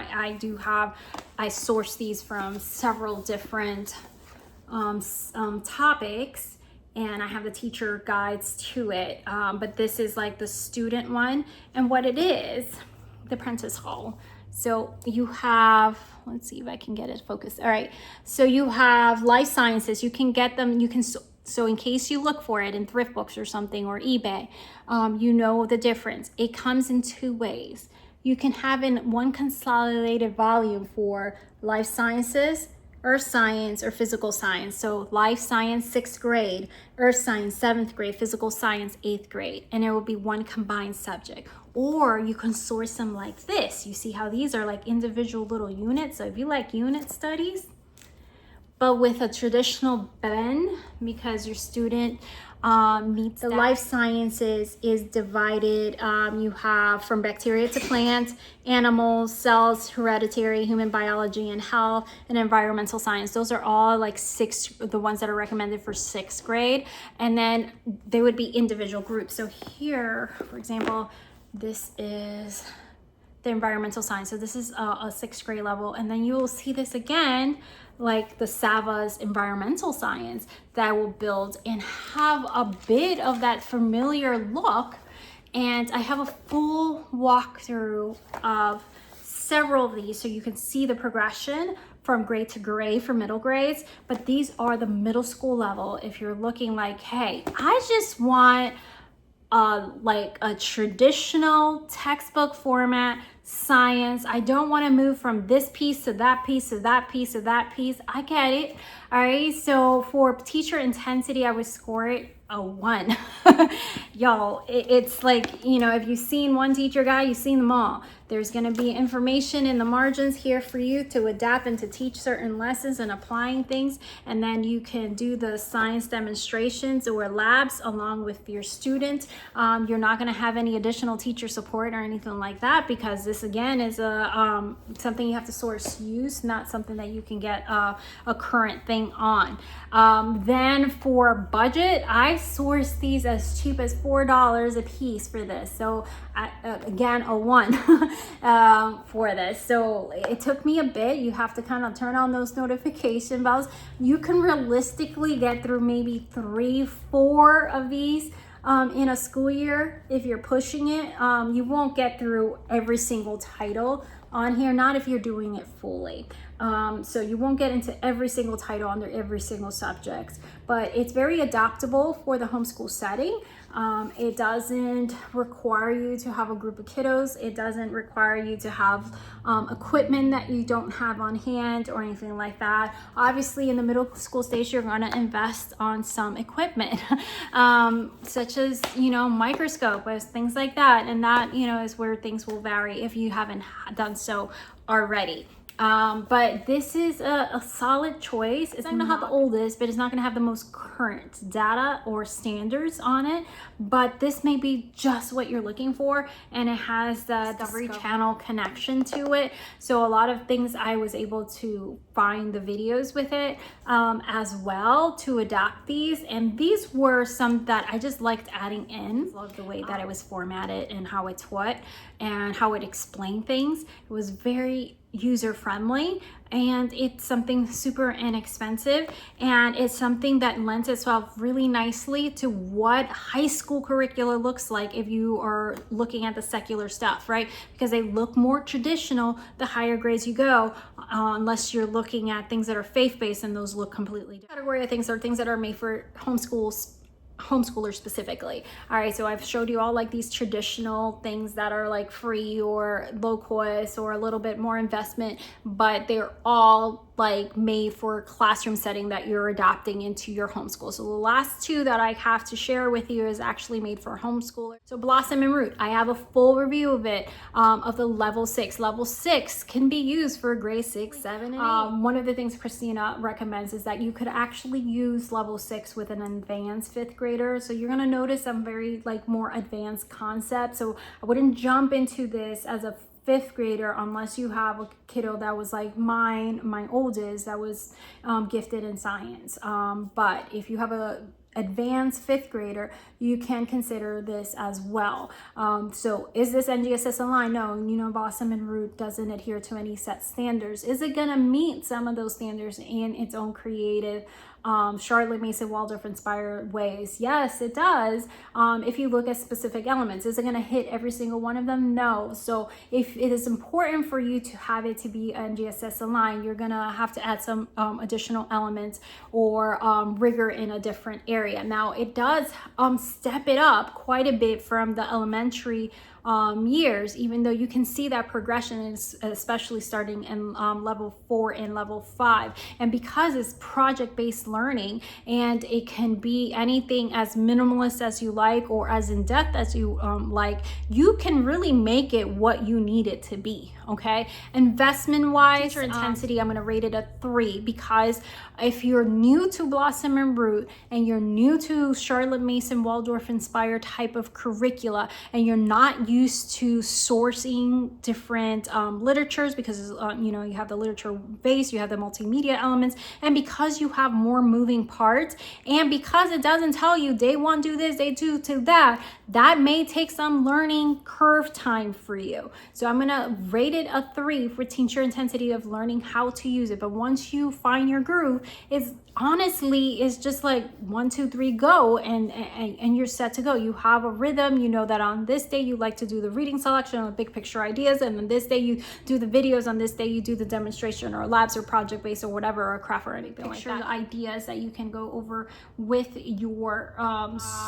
I source these from several different topics, and I have the teacher guides to it, but this is like the student one, and what it is, the Prentice Hall. So you have, let's see if I can get it focused. All right, so you have life sciences. You can get them, you can, so in case you look for it in thrift books or something, or eBay, you know the difference. It comes in 2 ways. You can have in one consolidated volume for life sciences, earth science, or physical science. So life science 6th grade, earth science 7th grade, physical science 8th grade, and it will be one combined subject. Or you can source them like this. You see how these are like individual little units. So if you like unit studies, but with a traditional bend, because your student needs the life sciences is divided. You have from bacteria to plants, animals, cells, hereditary, human biology and health, and environmental science. Those are all like the ones that are recommended for 6th grade. And then they would be individual groups. So here, for example, this is the environmental science. So this is a 6th grade level. And then you will see this again, like the Savas environmental science, that will build and have a bit of that familiar look. And I have a full walkthrough of several of these so you can see the progression from grade to grade for middle grades. But these are the middle school level. If you're looking like, hey, I just want like a traditional textbook format science. I don't want to move from this piece to that piece to that piece to that piece. I get it. All right. So for teacher intensity, I would score it a 1. Y'all, it's like, you know, if you've seen One Teacher Guide, you've seen them all. There's going to be information in the margins here for you to adapt and to teach certain lessons and applying things. And then you can do the science demonstrations or labs along with your student. You're not going to have any additional teacher support or anything like that, because this again is a something you have to source use, not something that you can get a current thing on. Then for budget, I sourced these as cheap as $4 a piece for this. So again, a 1 for this. So it took me a bit. You have to kind of turn on those notification bells. You can realistically get through maybe 3-4 of these in a school year if you're pushing it. You won't get through every single title on here, not if you're doing it fully. So you won't get into every single title under every single subject, but it's very adaptable for the homeschool setting. It doesn't require you to have a group of kiddos. It doesn't require you to have equipment that you don't have on hand or anything like that. Obviously, in the middle school stage, you're going to invest on some equipment, such as, you know, microscope, things like that. And that, you know, is where things will vary if you haven't done so already. But this is a solid choice. It's not gonna have the oldest, but it's not gonna have the most current data or standards on it. But this may be just what you're looking for, and it has the Discovery Channel connection to it. So a lot of things I was able to find the videos with it as well to adapt these. And these were some that I just liked adding in. Love the way that it was formatted and how it taught and how it explained things. It was very user friendly, and it's something super inexpensive, and it's something that lends itself really nicely to what high school curricula looks like if you are looking at the secular stuff, right? Because they look more traditional the higher grades you go, unless you're looking at things that are faith-based, and those look completely different. Category of things are things that are made for homeschoolers specifically. All right, so I've showed you all like these traditional things that are like free or low cost or a little bit more investment, but they're all like made for a classroom setting that you're adapting into your homeschool. So the last two that I have to share with you is actually made for homeschoolers. So Blossom and Root, I have a full review of it, of the level 6. Level 6 can be used for grade 6, 7, and 8. One of the things Christina recommends is that you could actually use level 6 with an advanced 5th grader. So you're gonna notice some very like more advanced concepts. So I wouldn't jump into this as a 5th grader unless you have a kiddo that was like my oldest, that was gifted in science. But if you have a advanced 5th grader, you can consider this as well. So is this NGSS aligned? No, you know, Blossom and Root doesn't adhere to any set standards. Is it gonna meet some of those standards in its own creative Charlotte Mason Waldorf inspired ways? Yes, it does. If you look at specific elements, is it going to hit every single one of them? No. So if it is important for you to have it to be NGSS aligned, you're going to have to add some additional elements or rigor in a different area. Now it does step it up quite a bit from the elementary years, even though you can see that progression is especially starting in level 4 and level 5. And because it's project-based learning, and it can be anything as minimalist as you like or as in-depth as you like, you can really make it what you need it to be. Okay, investment wise, teacher intensity, I'm going to rate it a 3, because if you're new to Blossom and Root and you're new to Charlotte Mason Waldorf inspired type of curricula, and you're not used to sourcing different literatures, because you know, you have the literature base, you have the multimedia elements, and because you have more moving parts, and because it doesn't tell you day 1 do this, day 2 to that, that may take some learning curve time for you. So I'm going to rate it a 3 for teacher intensity of learning how to use it. But once you find your groove, it's honestly is just like 1, 2, 3 go, and you're set to go. You have a rhythm. You know that on this day you like to do the reading selection or big picture ideas, and then this day you do the videos, on this day you do the demonstration or labs or project based or whatever, or craft or anything like that. The ideas that you can go over with your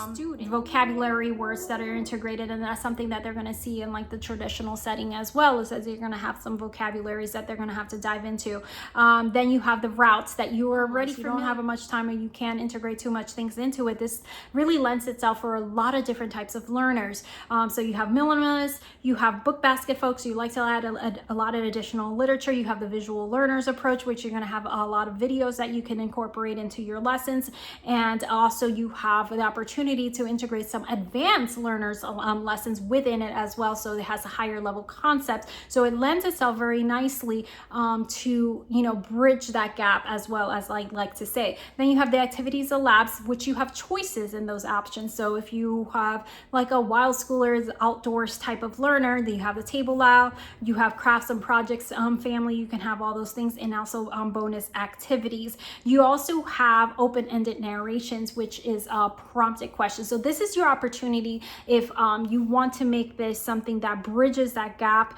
student, vocabulary words that are integrated, and that's something that they're going to see in like the traditional setting as well, is as you're going to have some vocabularies that they're going to have to dive into. Then you have the routes that you are already, you don't have much time or you can't integrate too much things into it. This really lends itself for a lot of different types of learners. So you have minimalists, you have book basket folks, you like to add a lot of additional literature. You have the visual learners approach, which you're going to have a lot of videos that you can incorporate into your lessons. And also you have the opportunity to integrate some advanced learners lessons within it as well. So it has a higher level concept. So it lends itself very nicely to, you know, bridge that gap as well, as I like to say. Then you have the activities of labs, which you have choices in those options. So if you have like a wild schoolers outdoors type of learner, then you have the table lab, you have crafts and projects family, you can have all those things, and also bonus activities. You also have open-ended narrations, which is prompted questions. So this is your opportunity if you want to make this something that bridges that gap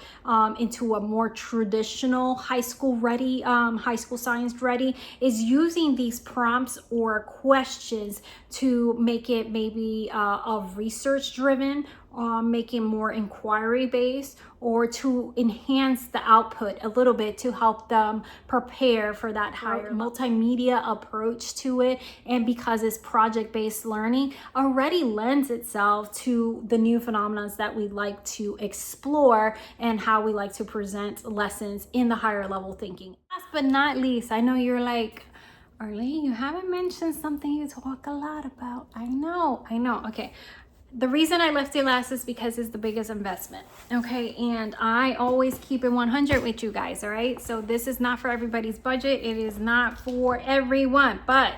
into a more traditional high school ready, high school science ready, is using these prompts or questions to make it maybe research driven, make it more inquiry based, or to enhance the output a little bit to help them prepare for that higher multimedia approach to it. And because it's project-based learning, already lends itself to the new phenomena that we like to explore and how we like to present lessons in the higher level thinking. Last but not least, I know you're like, Arlene, you haven't mentioned something you talk a lot about. I know. Okay. The reason I left it last is because it's the biggest investment. Okay. And I always keep it 100 with you guys. All right. So this is not for everybody's budget. It is not for everyone. But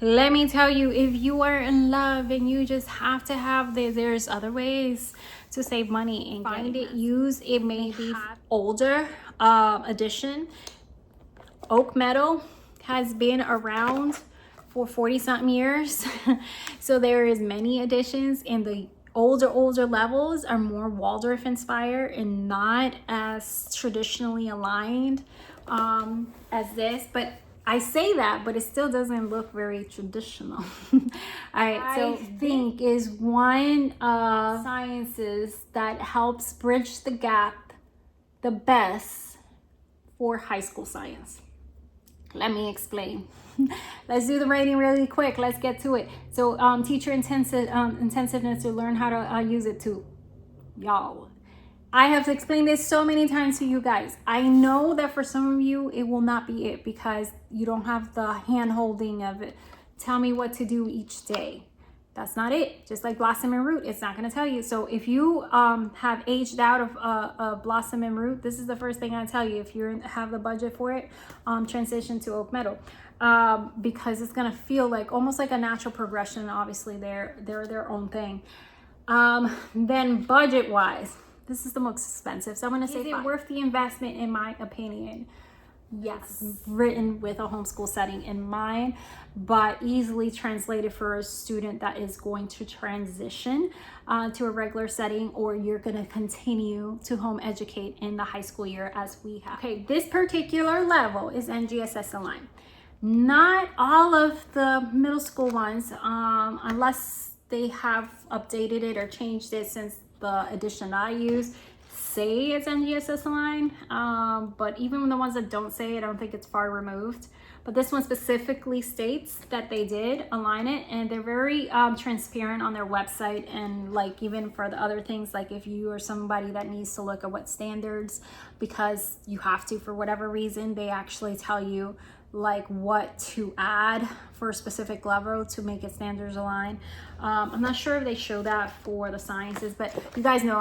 let me tell you, if you are in love and you just have to have this, there's other ways to save money and find it, use it. May be older edition. Oak Meadow has been around for 40 something years. So there is many editions, and the older levels are more Waldorf inspired and not as traditionally aligned as this. But I say that, but it still doesn't look very traditional. All right, so I think is one of sciences that helps bridge the gap the best for high school science. Let me explain. Let's do the rating really quick. Let's get to it. So teacher intensiveness to learn how to use it too. Y'all, I have explained this so many times to you guys. I know that for some of you, it will not be it because you don't have the hand holding of it. Tell me what to do each day. That's not it. Just like Blossom and Root, it's not going to tell you. So if you have aged out of Blossom and Root, this is the first thing I tell you. If you have the budget for it, transition to Oak Meadow. Because it's going to feel like almost like a natural progression. Obviously, they're their own thing. Then budget wise, this is the most expensive. So I'm going to say, is it worth the investment in my opinion? Yes, written with a homeschool setting in mind, but easily translated for a student that is going to transition to a regular setting, or you're going to continue to home educate in the high school year as we have. Okay, this particular level is NGSS aligned. Not all of the middle school ones, unless they have updated it or changed it since the edition I use, say it's NGSS aligned, but even the ones that don't say it, I don't think it's far removed. But this one specifically states that they did align it, and they're very transparent on their website. And like even for the other things, like if you are somebody that needs to look at what standards, because you have to for whatever reason, they actually tell you like what to add for a specific level to make it standards aligned. I'm not sure if they show that for the sciences, but you guys know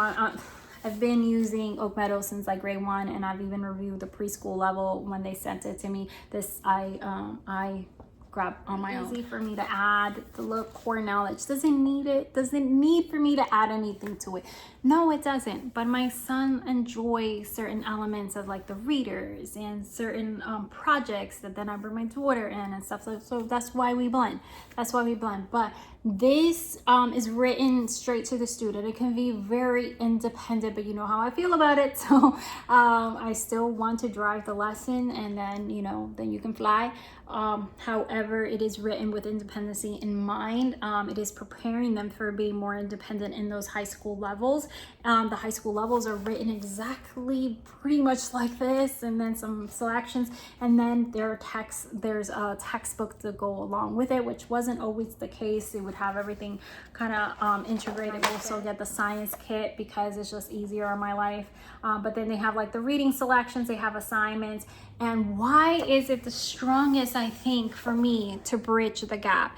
I've been using Oak Meadow since like grade 1, and I've even reviewed the preschool level when they sent it to me. This I grabbed on my own. Easy for me to add the little core knowledge. Doesn't need for me to add anything to it. No, it doesn't. But my son enjoys certain elements of like the readers and certain projects that then I bring my daughter in and stuff. So that's why we blend. But This is written straight to the student. It can be very independent, but you know how I feel about it. So I still want to drive the lesson, and then, you know, then you can fly. However, it is written with independency in mind. It is preparing them for being more independent in those high school levels. The high school levels are written exactly pretty much like this, and then some selections, and then there's a textbook to go along with it, which wasn't always the case. It would have everything kind of integrated. We'll also get the science kit because it's just easier on my life. But then they have like the reading selections, they have assignments. And why is it the strongest, I think, for me to bridge the gap?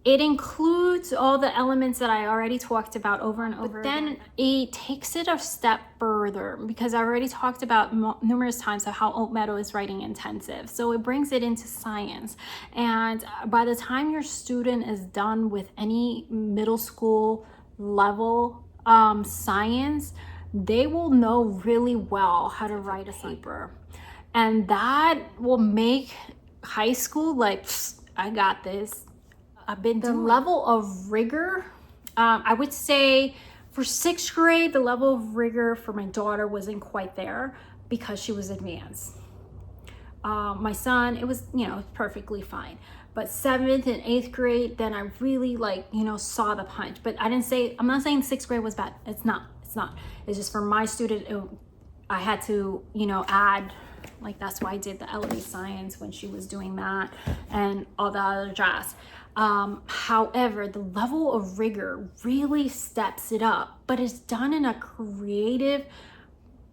It includes all the elements that I already talked about over and over. But then it takes it a step further, because I already talked about numerous times how Oak Meadow is writing intensive. So it brings it into science. And by the time your student is done with any middle school level science, they will know really well how to write a paper. And that will make high school like, I got this. I've been the level of rigor. I would say for 6th grade, the level of rigor for my daughter wasn't quite there because she was advanced. My son, it was, you know, perfectly fine. But 7th and 8th grade, then I really like, you know, saw the punch. But I'm not saying 6th grade was bad. It's not. It's just for my student, I had to, you know, add, like that's why I did the elevateScience when she was doing that and all the other jazz. However, the level of rigor really steps it up, but it's done in a creative,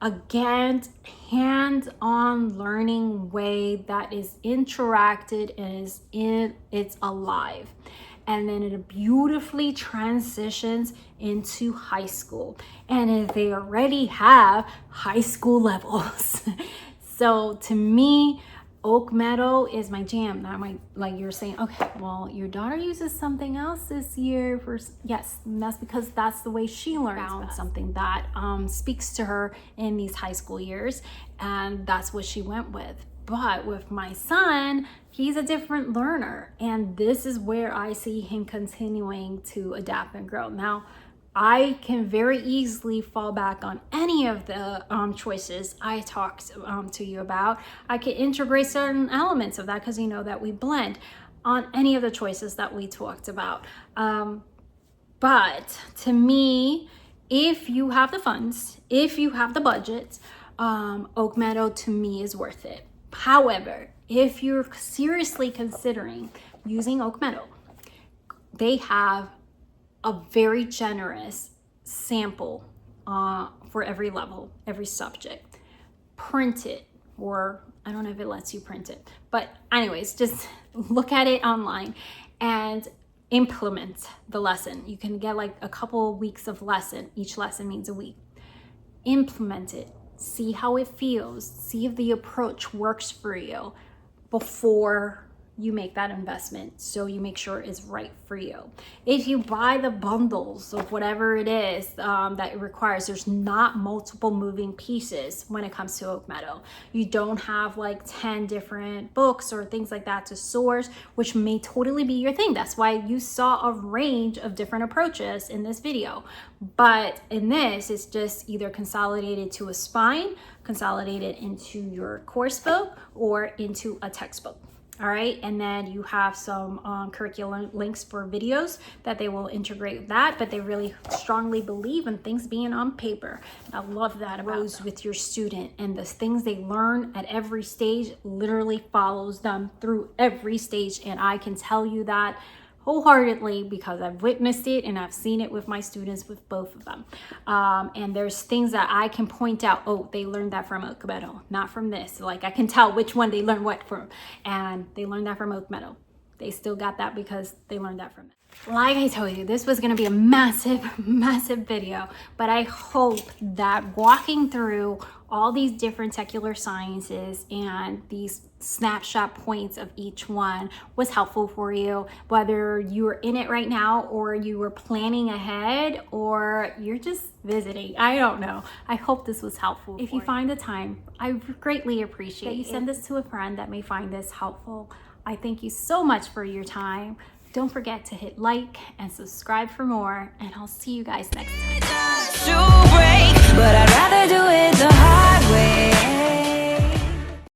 again, hands-on learning way that is interacted and it's alive. And then it beautifully transitions into high school. And if they already have high school levels. So to me, Oak Meadow is my jam. Not my, like you're saying, okay, well, your daughter uses something else this year. Yes, and that's because that's the way she learns. Found something that speaks to her in these high school years, and that's what she went with. But with my son, he's a different learner, and this is where I see him continuing to adapt and grow. Now, I can very easily fall back on any of the choices I talked to you about. I can integrate certain elements of that because you know that we blend on any of the choices that we talked about. But to me, if you have the funds, if you have the budget, Oak Meadow to me is worth it. However, if you're seriously considering using Oak Meadow, they have a very generous sample for every level, every subject. Print it, or I don't know if it lets you print it, but anyways, just look at it online and implement the lesson. You can get like a couple weeks of lesson. Each lesson means a week. Implement it. See how it feels. See if the approach works for you before you make that investment, so you make sure it's right for you. If you buy the bundles of whatever it is that it requires, there's not multiple moving pieces when it comes to Oak Meadow. You don't have like 10 different books or things like that to source, which may totally be your thing. That's why you saw a range of different approaches in this video. But in this, it's just either consolidated to a spine, consolidated into your course book, or into a textbook. All right, and then you have some curriculum links for videos that they will integrate with that, but they really strongly believe in things being on paper. I love that about them. With your student, and the things they learn at every stage literally follows them through every stage, and I can tell you that wholeheartedly because I've witnessed it and I've seen it with my students, with both of them. And there's things that I can point out, oh, they learned that from Oak Meadow, not from this. Like I can tell which one they learned what from, and they learned that from Oak Meadow. They still got that because they learned that from it. Like I told you, this was going to be a massive video, but I hope that walking through all these different secular sciences and these snapshot points of each one was helpful for you, whether you are in it right now or you were planning ahead or you're just visiting. I don't know. I hope this was helpful. If you find the time, I greatly appreciate that you send this to a friend that may find this helpful. I thank you so much for your time. Don't forget to hit like and subscribe for more, and I'll see you guys next time. To break, but I